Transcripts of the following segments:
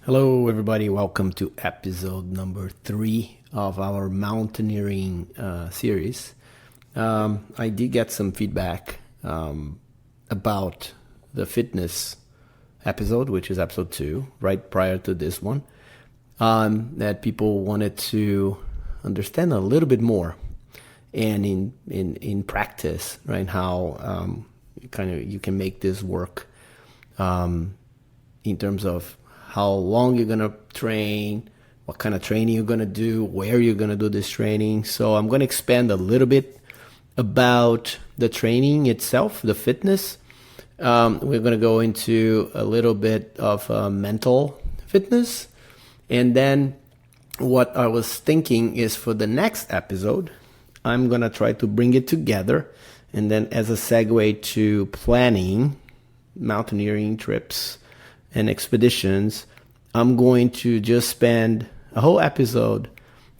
Hello, everybody. Welcome to episode number 3 of our Mountaineering series. I did get some feedback about the fitness episode, which is episode 2, right prior to this one, that people wanted to understand a little bit more, and in practice, right, how you can make this work in terms of how long you're going to train, what kind of training you're going to do, where you're going to do this training. So I'm going to expand a little bit about the training itself, the fitness. We're going to go into a little bit of mental fitness. And then what I was thinking is for the next episode, I'm going to try to bring it together. And then as a segue to planning mountaineering trips and expeditions, I'm going to just spend a whole episode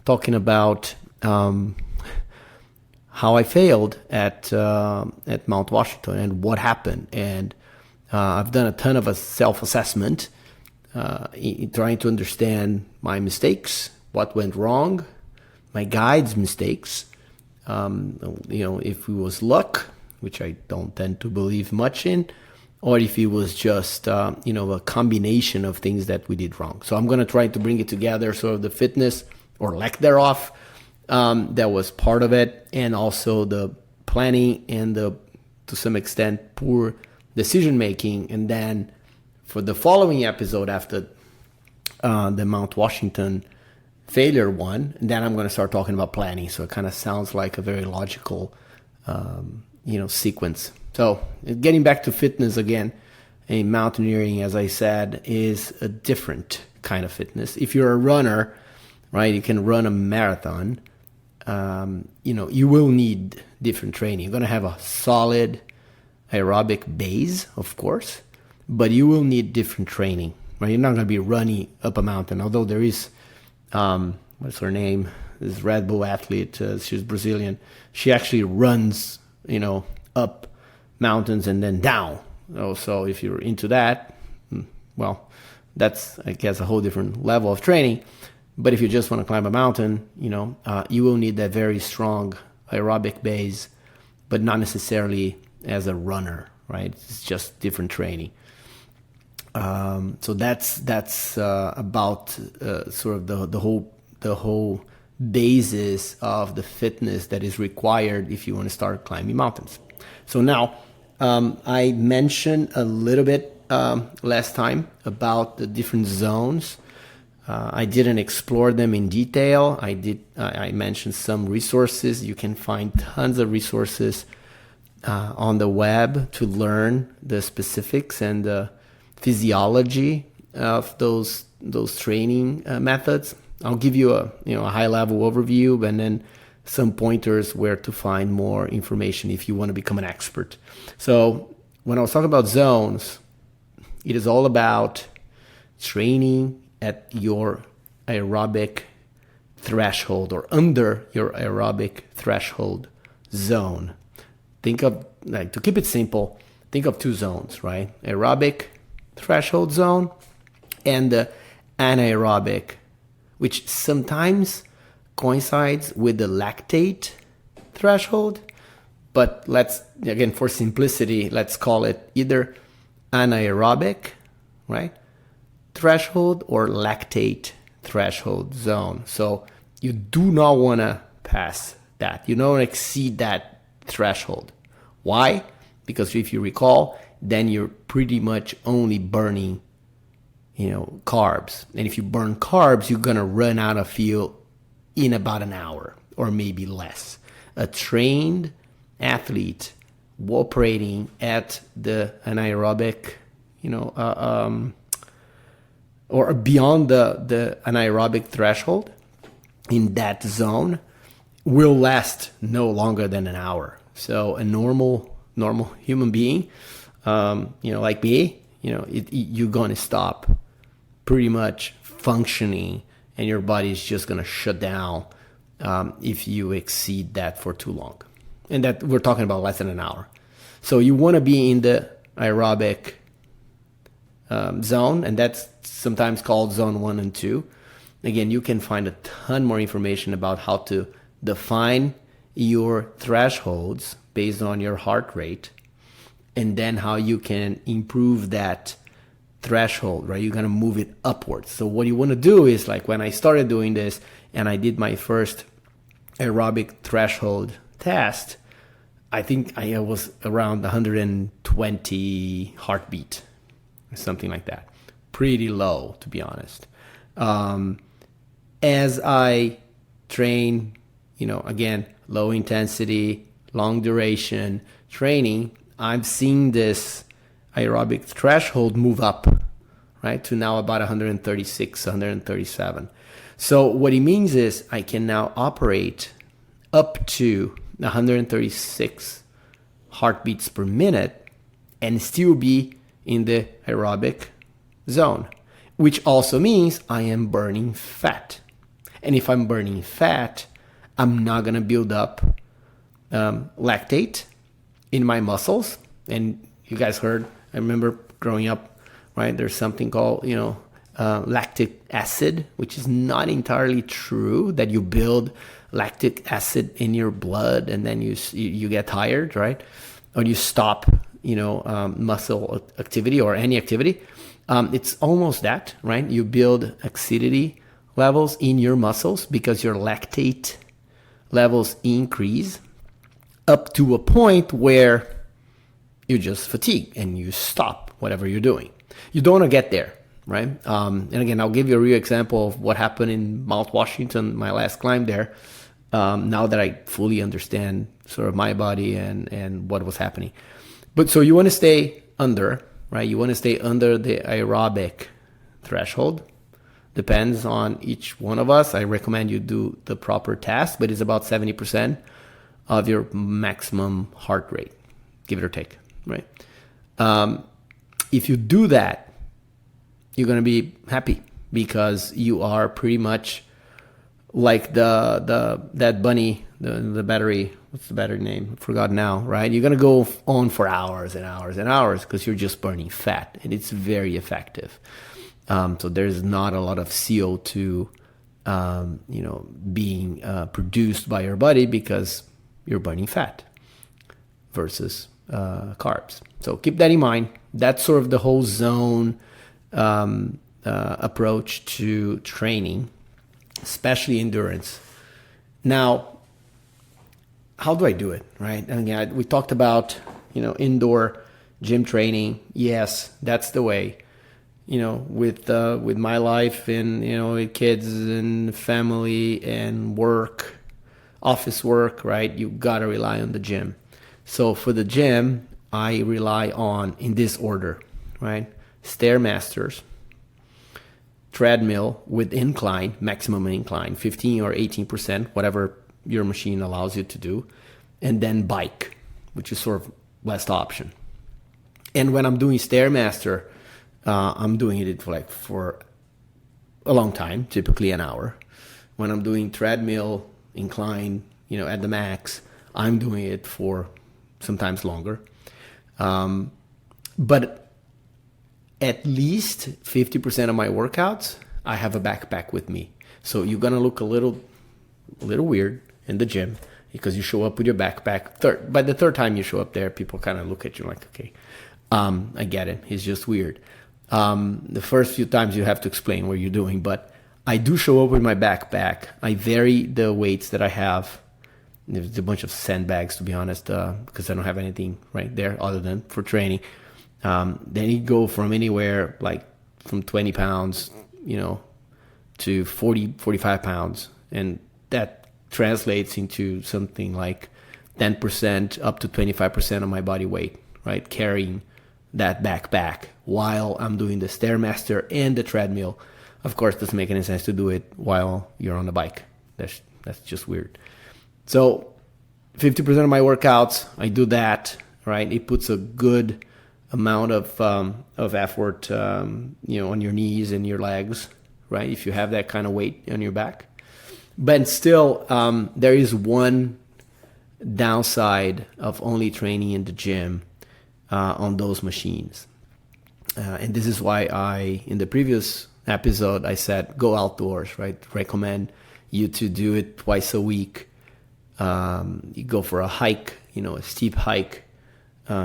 talking about how I failed at Mount Washington and what happened. And I've done a ton of a self-assessment, trying to understand my mistakes, what went wrong, my guide's mistakes. If it was luck, which I don't tend to believe much in, or if it was just, a combination of things that we did wrong. So I'm going to try to bring it together, sort of the fitness or lack thereof, that was part of it, and also the planning and to some extent, poor decision-making. And then for the following episode after the Mount Washington failure one, then I'm going to start talking about planning. So it kind of sounds like a very logical, sequence. So getting back to fitness again, mountaineering, as I said, is a different kind of fitness. If you're a runner, right, you can run a marathon. You will need different training. You're going to have a solid aerobic base, of course, but you will need different training, right? You're not going to be running up a mountain, although there is, what's her name? This Red Bull athlete, she's Brazilian. She actually runs, up mountains and then down. So if you're into that, well, that's, I guess, a whole different level of training. But if you just want to climb a mountain, you will need that very strong aerobic base, but not necessarily as a runner, right? It's just different training. So that's about sort of the whole basis of the fitness that is required if you want to start climbing mountains. So now, I mentioned a little bit last time about the different zones. I didn't explore them in detail. I mentioned some resources. You can find tons of resources on the web to learn the specifics and the physiology of those training methods. I'll give you a high level overview, and then some pointers where to find more information if you want to become an expert. So when I was talking about zones, it is all about training at your aerobic threshold or under your aerobic threshold zone. Think of, to keep it simple, think of 2 zones, right? Aerobic threshold zone and the anaerobic, which sometimes coincides with the lactate threshold, but let's, again, for simplicity, let's call it either anaerobic, right, threshold or lactate threshold zone. So you do not want to pass that. You don't exceed that threshold. Why? Because if you recall, then you're pretty much only burning, carbs. And if you burn carbs, you're going to run out of fuel in about an hour or maybe less. A trained athlete operating at the anaerobic, or beyond the anaerobic threshold in that zone will last no longer than an hour. So a normal human being, like me, you're going to stop pretty much functioning, and your body is just going to shut down if you exceed that for too long. And that we're talking about less than an hour. So you want to be in the aerobic zone, and that's sometimes called zone 1 and 2. Again, you can find a ton more information about how to define your thresholds based on your heart rate, and then how you can improve that threshold, right? You're going to move it upwards. So what you want to do is, like when I started doing this and I did my first aerobic threshold test, I think I was around 120 heartbeat, something like that. Pretty low, to be honest. As I train, again, low intensity, long duration training, I'm seeing this aerobic threshold move up, right, to now about 136, 137. So what it means is I can now operate up to 136 heartbeats per minute and still be in the aerobic zone, which also means I am burning fat. And if I'm burning fat, I'm not going to build up lactate in my muscles. And you guys heard, I remember growing up, right, there's something called, lactic acid, which is not entirely true, that you build lactic acid in your blood and then you get tired, right? Or you stop, muscle activity or any activity. It's almost that, right? You build acidity levels in your muscles because your lactate levels increase up to a point where you just fatigue and you stop whatever you're doing. You don't want to get there, right? And again, I'll give you a real example of what happened in Mount Washington, my last climb there. Now that I fully understand sort of my body and what was happening. But so you want to stay under, right? You want to stay under the aerobic threshold. Depends on each one of us. I recommend you do the proper task, but it's about 70% of your maximum heart rate, give it or take, right? If you do that, you're going to be happy because you are pretty much like that bunny, the battery, what's the battery name? I forgot now, right? You're going to go on for hours and hours and hours because you're just burning fat, and it's very effective. So there's not a lot of CO2, being produced by your body because you're burning fat versus carbs. So keep that in mind. That's sort of the whole zone approach to training, especially endurance. Now, how do I do it, right? And again, we talked about, indoor gym training. Yes, that's the way. With my life and, with kids and family and work, office work, right? You got to rely on the gym. So for the gym, I rely on, in this order, right? Stairmasters, treadmill with incline, maximum incline, 15 or 18%, whatever your machine allows you to do. And then bike, which is sort of last option. And when I'm doing Stairmaster, I'm doing it for a long time, typically an hour. When I'm doing treadmill, incline, at the max, I'm doing it for sometimes longer. But at least 50% of my workouts, I have a backpack with me. So you're going to look a little weird in the gym because you show up with your backpack. By the third time you show up there, people kind of look at you like, okay, I get it. He's just weird. The first few times you have to explain what you're doing, but I do show up with my backpack. I vary the weights that I have. There's a bunch of sandbags, to be honest, because I don't have anything right there other than for training. Then you go from anywhere like from 20 pounds, to 40, 45 pounds. And that translates into something like 10% up to 25% of my body weight, right? Carrying that backpack while I'm doing the Stairmaster and the treadmill. Of course, it doesn't make any sense to do it while you're on the bike. That's just weird. So 50% of my workouts, I do that, right? It puts a good amount of effort, on your knees and your legs, right? If you have that kind of weight on your back. But still, there is one downside of only training in the gym on those machines. And this is why in the previous episode, I said, go outdoors, right? Recommend you to do it twice a week. You go for a hike, a steep hike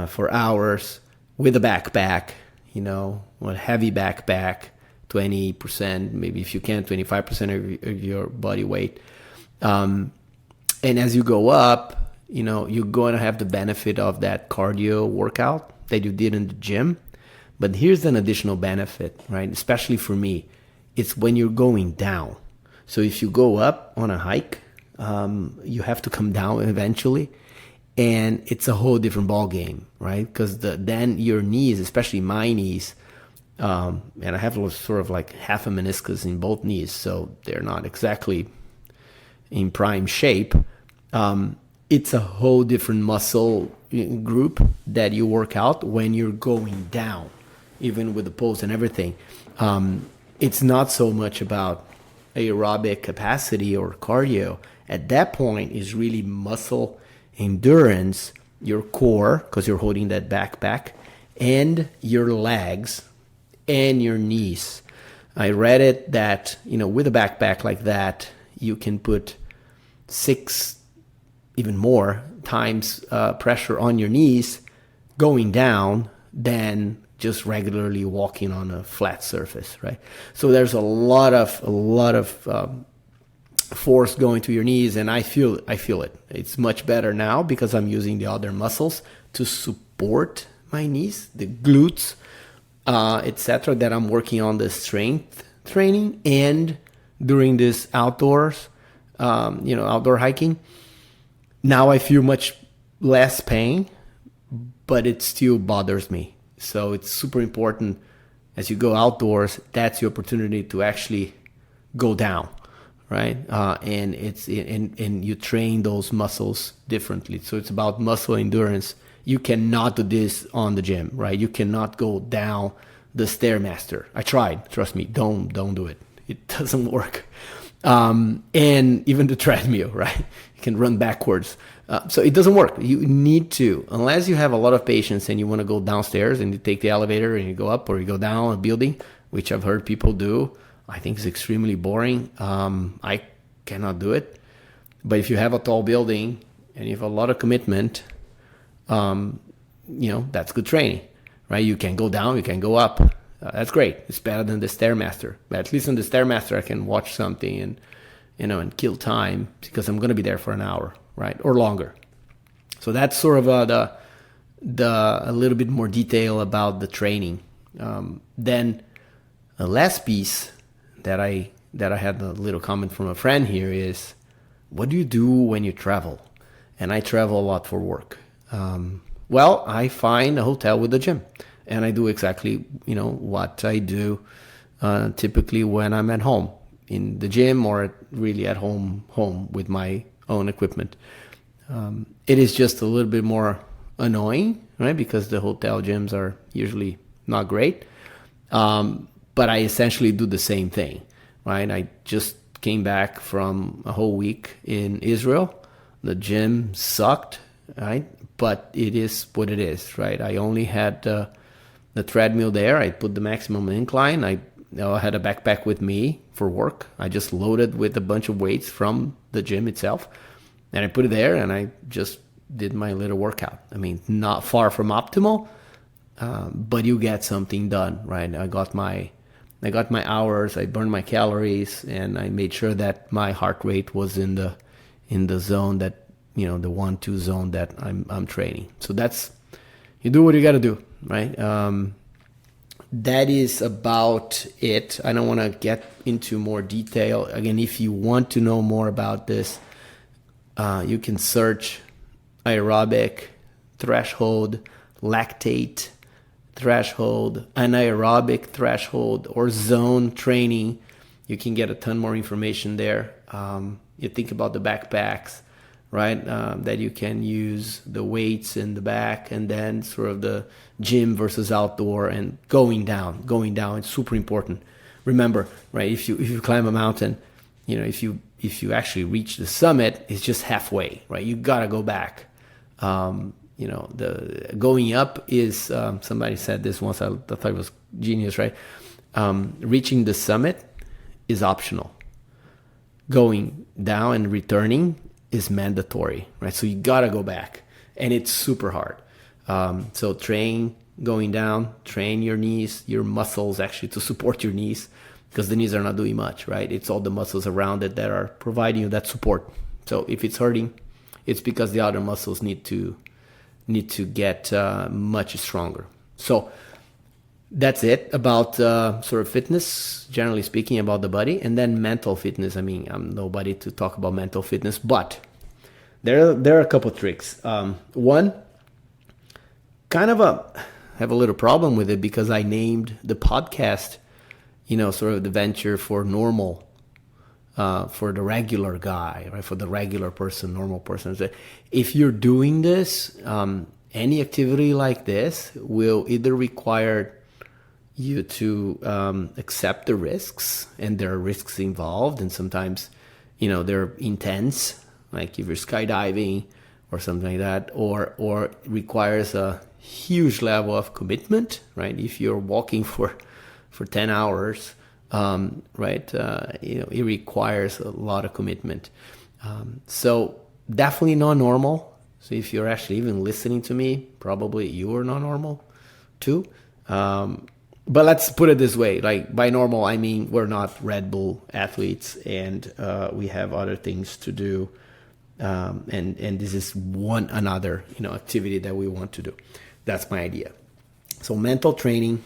for hours with a backpack, a heavy backpack, 20%, maybe if you can, 25% of your body weight. And as you go up, you're going to have the benefit of that cardio workout that you did in the gym. But here's an additional benefit, right? Especially for me, it's when you're going down. So if you go up on a hike, you have to come down eventually, and it's a whole different ball game, right? Because then your knees, especially my knees, and I have sort of like half a meniscus in both knees, so they're not exactly in prime shape. It's a whole different muscle group that you work out when you're going down, even with the pose and everything. It's not so much about aerobic capacity or cardio. At that point, is really muscle endurance, your core, because you're holding that backpack, and your legs and your knees. I read it that, with a backpack like that, you can put 6, even more times pressure on your knees going down than just regularly walking on a flat surface, right? So there's a lot of force going to your knees, and I feel it. It's much better now because I'm using the other muscles to support my knees, the glutes, etc. That I'm working on the strength training, and during this outdoors, outdoor hiking. Now I feel much less pain, but it still bothers me. So it's super important as you go outdoors. That's your opportunity to actually go down, right? And you train those muscles differently. So it's about muscle endurance. You cannot do this on the gym, right? You cannot go down the Stairmaster. I tried. Trust me. Don't do it. It doesn't work. And even the treadmill, right? You can run backwards. So it doesn't work. You need to, unless you have a lot of patience and you want to go downstairs and you take the elevator and you go up or you go down a building, which I've heard people do. I think it's extremely boring. I cannot do it. But if you have a tall building and you have a lot of commitment, that's good training, right? You can go down, you can go up. That's great. It's better than the Stairmaster. But at least on the Stairmaster, I can watch something and kill time because I'm going to be there for an hour, right? Or longer. So that's sort of a little bit more detail about the training. Then the last piece that I had a little comment from a friend here is, what do you do when you travel? And I travel a lot for work. Well, I find a hotel with a gym. And I do exactly, what I do typically when I'm at home, in the gym or really at home with my own equipment. It is just a little bit more annoying, right? Because the hotel gyms are usually not great. But I essentially do the same thing, right? I just came back from a whole week in Israel. The gym sucked, right? But it is what it is, right? I only had the treadmill there. I put the maximum incline. I had a backpack with me for work. I just loaded with a bunch of weights from the gym itself. And I put it there and I just did my little workout. I mean, not far from optimal, but you get something done, right? I got my hours, I burned my calories, and I made sure that my heart rate was in the zone that, the 1-2 zone that I'm training. So that's, you do what you got to do, right? That is about it. I don't want to get into more detail. Again, if you want to know more about this, you can search aerobic threshold, lactate threshold, anaerobic threshold, or zone training. You can get a ton more information there. You think about the backpacks, right? That you can use the weights in the back, and then sort of the gym versus outdoor, and going down. It's super important. Remember, right? If you climb a mountain, if you actually reach the summit, it's just halfway, right? You gotta go back. The going up is, somebody said this once, I thought it was genius, right? Reaching the summit is optional. Going down and returning is mandatory, right? So you gotta go back, and it's super hard. So train going down, train your knees, your muscles actually to support your knees, because the knees are not doing much, right? It's all the muscles around it that are providing you that support. So if it's hurting, it's because the other muscles need to get much stronger. So that's it about sort of fitness, generally speaking, about the body. And then mental fitness. I mean, I'm nobody to talk about mental fitness, but there are a couple tricks. One, kind of have a little problem with it, because I named the podcast, sort of the venture for normal, for the regular guy, right? For the regular person, normal person. So if you're doing this, any activity like this will either require you to accept the risks, and there are risks involved, and sometimes, they're intense, like if you're skydiving or something like that, or requires a huge level of commitment, right? If you're walking for 10 hours, right, it requires a lot of commitment. So definitely not normal. So if you're actually even listening to me, probably you are not normal too. But let's put it this way, like by normal, I mean, we're not Red Bull athletes, and we have other things to do. And this is one another, activity that we want to do. That's my idea. So mental training,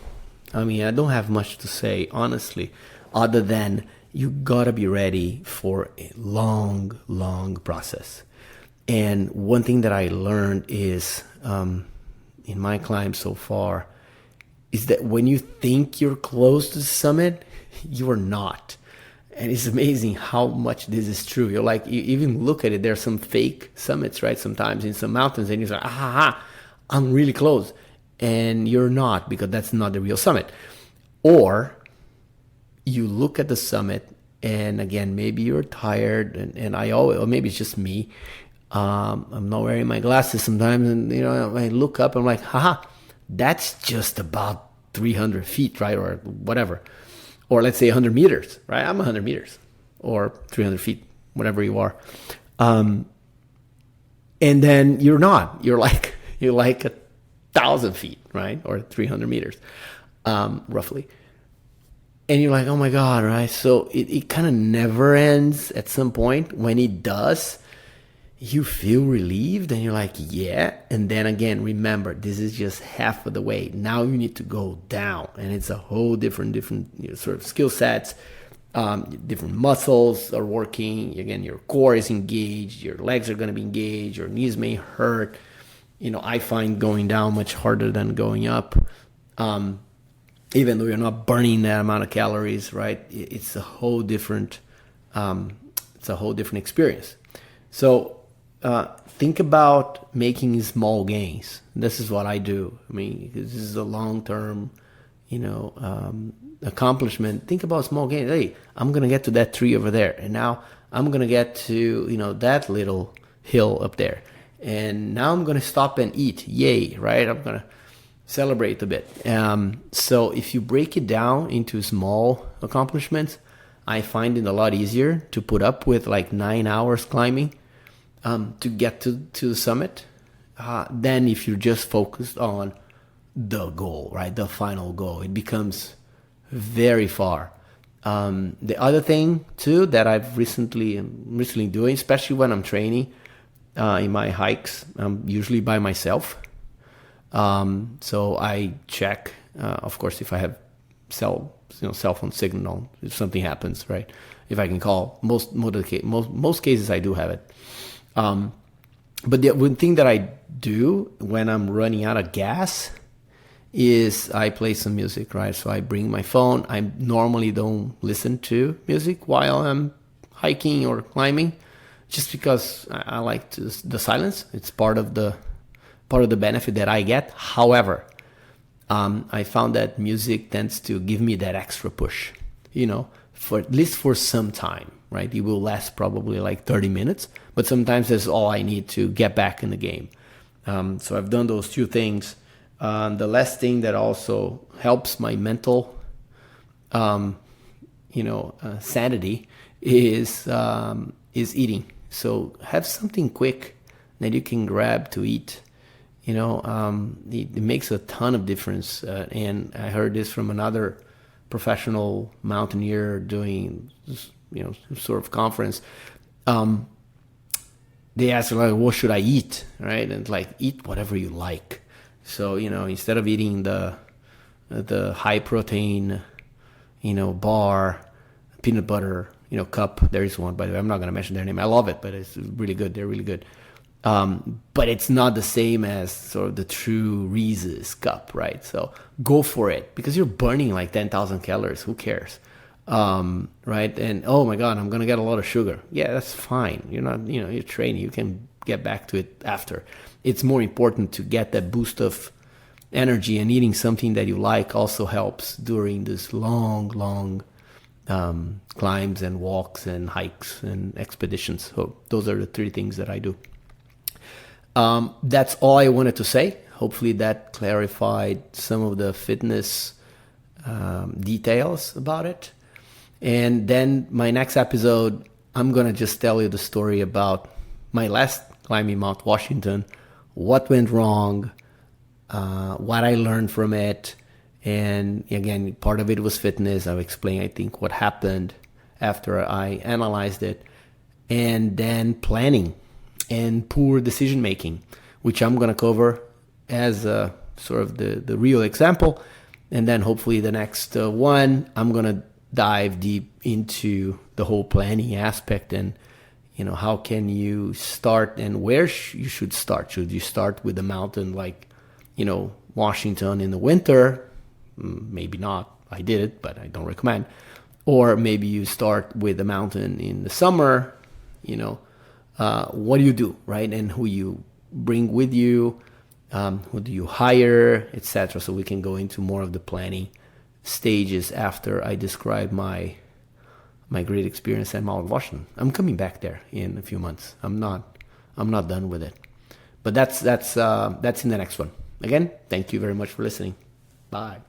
I mean, I don't have much to say, honestly, other than you gotta be ready for a long, long process. And one thing that I learned is, in my climb so far, is that when you think you're close to the summit, you are not. And it's amazing how much this is true. You're like, you even look at it, there's some fake summits, right? Sometimes in some mountains, and you're like, I'm really close. And you're not, because that's not the real summit. Or you look at the summit, and again, maybe you're tired, and I always, or maybe it's just me. I'm not wearing my glasses sometimes, and I look up, I'm like, that's just about 300 feet, right? Or whatever. Or let's say 100 meters, right? I'm 100 meters or 300 feet, whatever you are. And then you're not. You're like 1,000 feet, right? Or 300 meters, roughly. And you're like, oh my God, right? So it kind of never ends at some point. When it does, you feel relieved, and you're like, yeah. And then again, remember, this is just half of the way. Now you need to go down, and it's a whole different sort of skill sets. Different muscles are working. Again, your core is engaged. Your legs are going to be engaged. Your knees may hurt. I find going down much harder than going up. Even though you're not burning that amount of calories, right? It's a whole different experience. So think about making small gains. This is what I do. I mean, this is a long-term, accomplishment. Think about small gains. Hey, I'm going to get to that tree over there. And now I'm going to get to, that little hill up there. And now I'm going to stop and eat. Yay, right? I'm going to celebrate a bit. So if you break it down into small accomplishments, I find it a lot easier to put up with like 9 hours climbing to get to the summit than if you're just focused on the goal, right? The final goal. It becomes very far. The other thing too that I've recently doing, especially when I'm training in my hikes, I'm usually by myself. So I check, of course, if I have cell phone signal, if something happens, right? If I can call. Most cases I do have it. But the one thing that I do when I'm running out of gas is I play some music, right? So I bring my phone. I normally don't listen to music while I'm hiking or climbing, just because I like the silence. It's part of the benefit that I get. However, I found that music tends to give me that extra push, for at least for some time, right? It will last probably like 30 minutes, but sometimes that's all I need to get back in the game. So I've done those two things The last thing that also helps my mental, sanity is eating. So have something quick that you can grab to eat. It makes a ton of difference. And I heard this from another professional mountaineer doing, sort of conference. They asked, like, what should I eat? Right? And like, eat whatever you like. So, instead of eating the high protein, bar, peanut butter, cup. There is one, by the way. I'm not going to mention their name. I love it, but it's really good. They're really good. But it's not the same as sort of the true Reese's cup, right? So go for it because you're burning like 10,000 calories. Who cares? Right? And oh my God, I'm going to get a lot of sugar. Yeah, that's fine. You're not, you're training. You can get back to it after. It's more important to get that boost of energy, and eating something that you like also helps during this long climbs and walks and hikes and expeditions. So those are the three things that I do. That's all I wanted to say. Hopefully that clarified some of the fitness details about it. And then my next episode, I'm going to just tell you the story about my last climbing Mount Washington, what went wrong, what I learned from it. And again, part of it was fitness. I'll explain, I think, what happened after I analyzed it. And then planning and poor decision making, which I'm going to cover as a, sort of the real example. And then hopefully the next one, I'm going to dive deep into the whole planning aspect and, how can you start and where you should start. Should you start with a mountain like, Washington in the winter? Maybe not. I did it, but I don't recommend. Or maybe you start with a mountain in the summer. What do you do, right? And who you bring with you, who do you hire, etc. So we can go into more of the planning stages after I describe my great experience at Mount Washington. I'm coming back there in a few months. I'm not done with it. But that's in the next one. Again, thank you very much for listening. Bye.